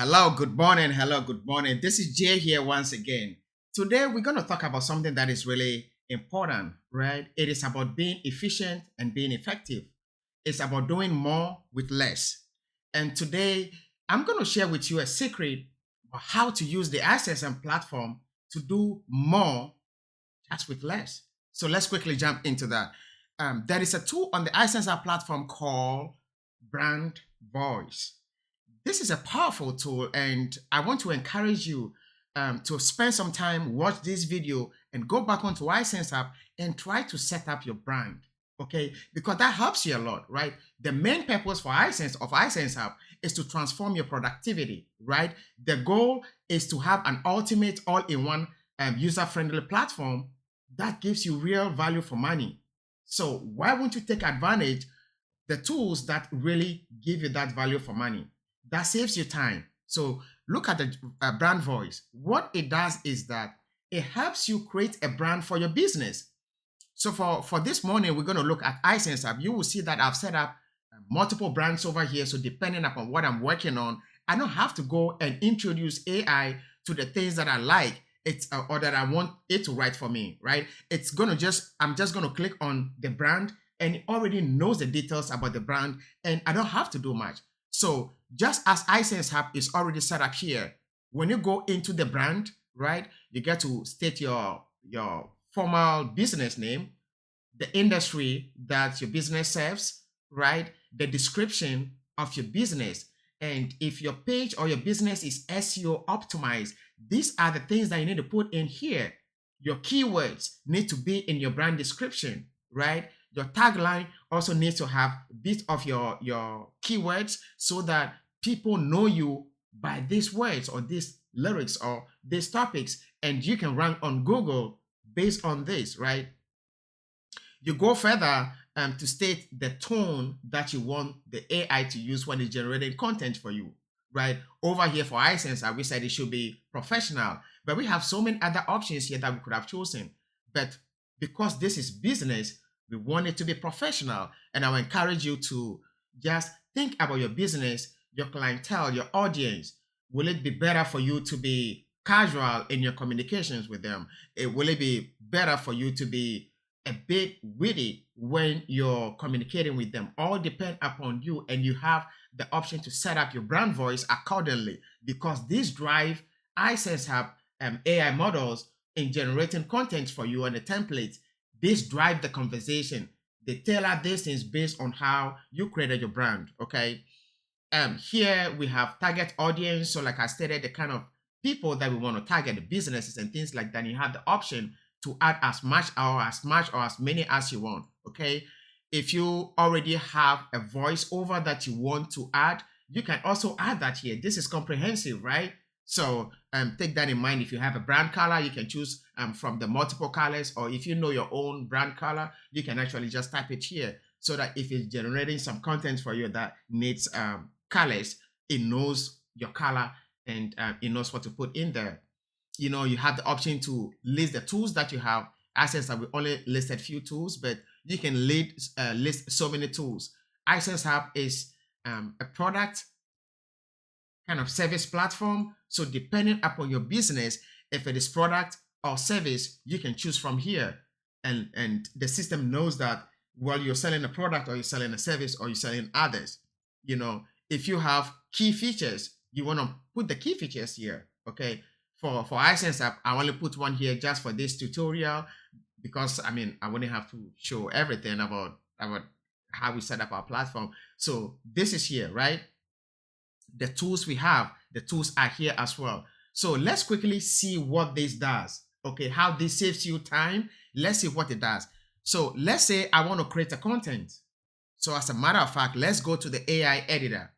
Hello, good morning. Hello, good morning. This is Jay here once again. Today, we're going to talk about something that is really important, right? It is about being efficient and being effective. It's about doing more with less. And today, I'm going to share with you a secret of how to use the iSenseHUB platform to do more just with less. So let's quickly jump into that. There is a tool on the iSenseHUB platform called Brand Voice. This is a powerful tool, and I want to encourage you to spend some time, watch this video, and go back onto iSenseHUB and try to set up your brand. Okay, because that helps you a lot, right? The main purpose for iSenseHUB is to transform your productivity, right? The goal is to have an ultimate all-in-one user-friendly platform that gives you real value for money. So why won't you take advantage the tools that really give you that value for money? That saves you time. So look at the brand voice. What it does is that it helps you create a brand for your business. So for this morning, we're going to look at iSenseHUB. You will see that I've set up multiple brands over here. So depending upon what I'm working on, I don't have to go and introduce AI to the things that I like. It's or that I want it to write for me, right? It's going to I'm just going to click on the brand and it already knows the details about the brand and I don't have to do much. So just as iSenseHUB is already set up here, when you go into the brand, right, you get to state your formal business name, the industry that your business serves, right, the description of your business. And if your page or your business is SEO optimized, these are the things that you need to put in here. Your keywords need to be in your brand description, right? Your tagline also needs to have a bit of your keywords so that people know you by these words or these lyrics or these topics, and you can rank on Google based on this, right? You go further to state the tone that you want the AI to use when it's generating content for you, right? Over here for iSense, we said it should be professional, but we have so many other options here that we could have chosen. But because this is business, we want it to be professional. And I will encourage you to just think about your business, your clientele, your audience. Will it be better for you to be casual in your communications with them? Will it be better for you to be a bit witty when you're communicating with them? All depend upon you, and you have the option to set up your brand voice accordingly, because these drive iSenseHUB AI models in generating content for you and the templates. This drive the conversation. They tailor these things based on how you created your brand. Okay. Here we have target audience. So like I stated, the kind of people that we want to target, the businesses and things like that. You have the option to add as many as you want. Okay. If you already have a voiceover that you want to add, you can also add that here. This is comprehensive, right? So take that in mind. If you have a brand color, you can choose from the multiple colors, or if you know your own brand color, you can actually just type it here so that if it's generating some content for you that needs colors, it knows your color and it knows what to put in there. You know, you have the option to list the tools that you have. iSenseHUB, we only listed few tools, but you can list so many tools. iSenseHUB is a product kind of service platform. So depending upon your business, if it is product or service, you can choose from here. And the system knows that while you're selling a product or you're selling a service or you're selling others, you know, if you have key features, you want to put the key features here. Okay. For iSenseHUB, I only put one here just for this tutorial because I mean I wouldn't have to show everything about how we set up our platform. So this is here, right? The tools we have, the tools are here as well. So let's quickly see what this does. Okay, how this saves you time. Let's see what it does. So let's say I want to create a content. So as a matter of fact, let's go to the AI editor.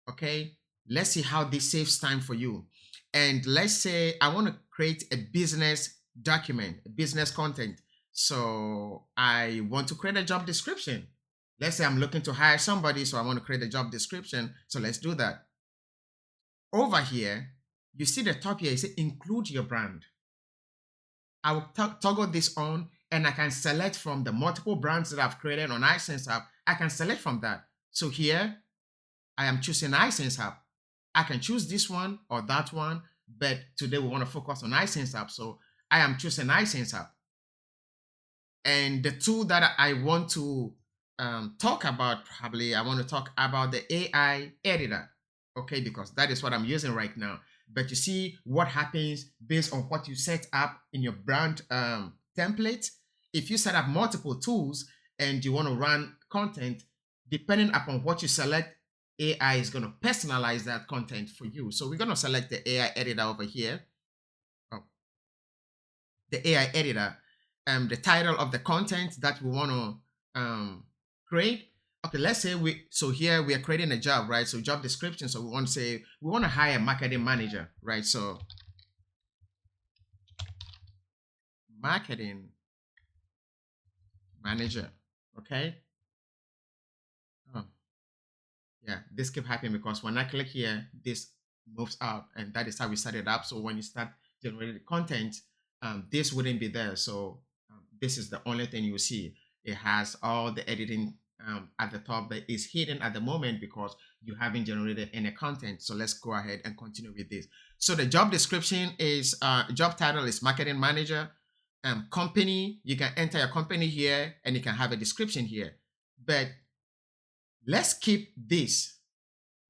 Okay, let's see how this saves time for you. And let's say I want to create a business document, a business content. So I want to create a job description. Let's say I'm looking to hire somebody, so I want to create a job description. So let's do that. Over here, you see the top here, it says include your brand. I will toggle this on and I can select from the multiple brands that I've created on iSenseHUB. I can select from that. So here, I am choosing iSenseHUB. I can choose this one or that one, but today we want to focus on iSenseHUB. So I am choosing iSenseHUB. And the tool that I want to talk about, probably I want to talk about the AI editor, okay, because that is what I'm using right now. But you see what happens based on what you set up in your brand template. If you set up multiple tools and you want to run content, depending upon what you select, AI is going to personalize that content for you. So we're going to select the AI editor over here. Oh, the AI editor. The title of the content that we want to create. Okay, let's say so here we are creating a job, right? So job description. So we want to say we want to hire a marketing manager, right? So marketing manager, okay? Oh, yeah, this keep happening because when I click here, this moves out, and that is how we set it up. So when you start generating content, this wouldn't be there. So this is the only thing you see. It has all the editing at the top, but it's hidden at the moment because you haven't generated any content. So let's go ahead and continue with this. So the job description is job title is marketing manager. Company, you can enter your company here and you can have a description here. But let's keep this.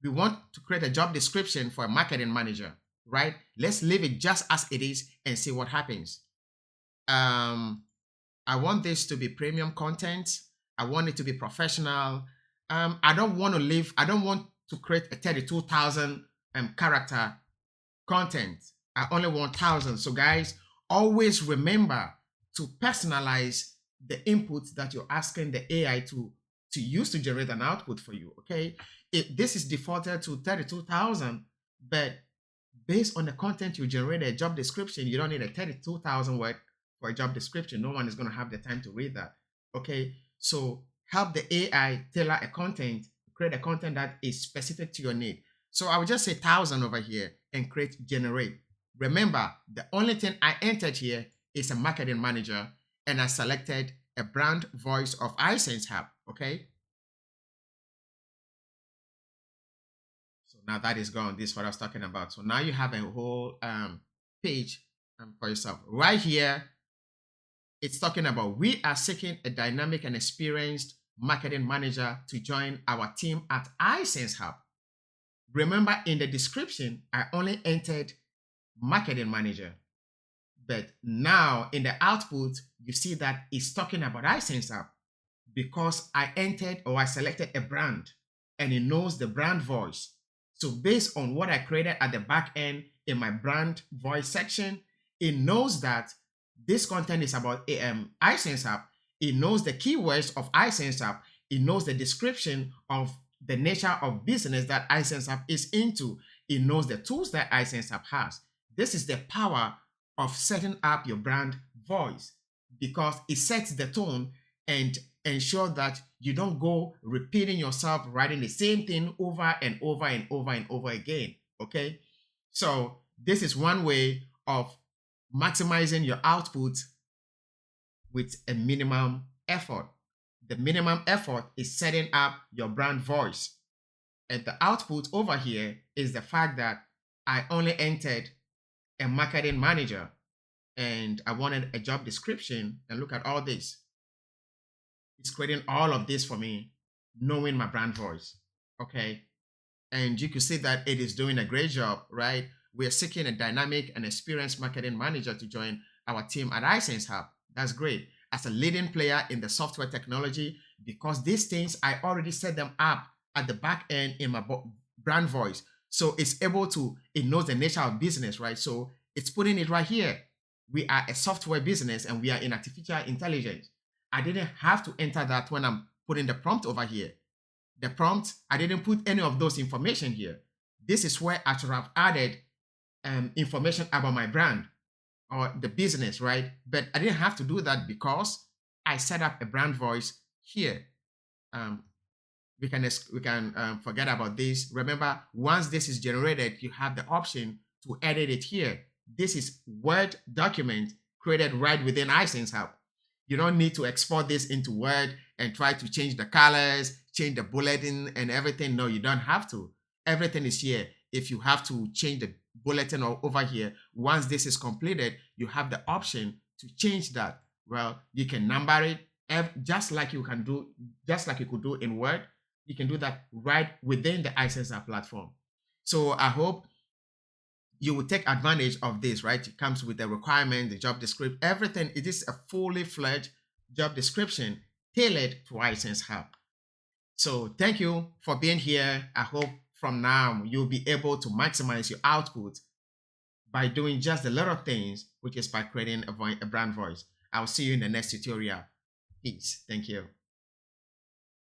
We want to create a job description for a marketing manager, right? Let's leave it just as it is and see what happens. I want this to be premium content. I want it to be professional. I don't want to create a 32,000 character content. I only want 1,000. So guys, always remember to personalize the inputs that you're asking the AI to use to generate an output for you, okay? This is defaulted to 32,000, but based on the content you generate a job description, you don't need a 32,000 word for a job description. No one is going to have the time to read that, okay? So help the AI tailor a content, create a content that is specific to your need. So I would just say 1,000 over here and create generate. Remember, the only thing I entered here is a marketing manager, and I selected a brand voice of iSenseHUB, okay? So now that is gone. This is what I was talking about. So now you have a whole page for yourself. Right here, it's talking about we are seeking a dynamic and experienced marketing manager to join our team at iSenseHUB. Remember, in the description, I only entered marketing manager. But now in the output, you see that it's talking about iSenseHUB because I entered or I selected a brand and it knows the brand voice. So based on what I created at the back end in my brand voice section, it knows that this content is about iSenseHUB. It knows the keywords of iSenseHUB. It knows the description of the nature of business that iSenseHUB is into. It knows the tools that iSenseHUB has. This is the power of setting up your brand voice because it sets the tone and ensure that you don't go repeating yourself, writing the same thing over and over and over and over again, okay? So this is one way of maximizing your output with a minimum effort. The minimum effort is setting up your brand voice. And the output over here is the fact that I only entered a marketing manager and I wanted a job description, and look at all this. It's creating all of this for me, knowing my brand voice, okay? And you can see that it is doing a great job, right? We are seeking a dynamic and experienced marketing manager to join our team at iSenseHUB. That's great. As a leading player in the software technology, because these things, I already set them up at the back end in my brand voice. So it's able to, it knows the nature of business, right? So it's putting it right here. We are a software business and we are in artificial intelligence. I didn't have to enter that when I'm putting the prompt over here. The prompt, I didn't put any of those information here. This is where I should have added information about my brand or the business, right? But I didn't have to do that because I set up a brand voice here. We can forget about this. Remember, once this is generated, you have the option to edit it here. This is Word document created right within iSenseHUB. You don't need to export this into Word and try to change the colors, change the bulletin and everything. No, you don't have to. Everything is here. if you have to change the bulletin or over here, once this is completed, you have the option to change that. Well, you can number it just like you can do, just like you could do in Word. You can do that right within the iSenseHUB platform. So I hope you will take advantage of this, right? It comes with the requirement, the job description, everything. It is a fully fledged job description tailored to iSenseHUB. So thank you for being here. I hope from now you'll be able to maximize your output by doing just the little things, which is by creating a brand voice. I'll see you in the next tutorial. Peace. Thank you.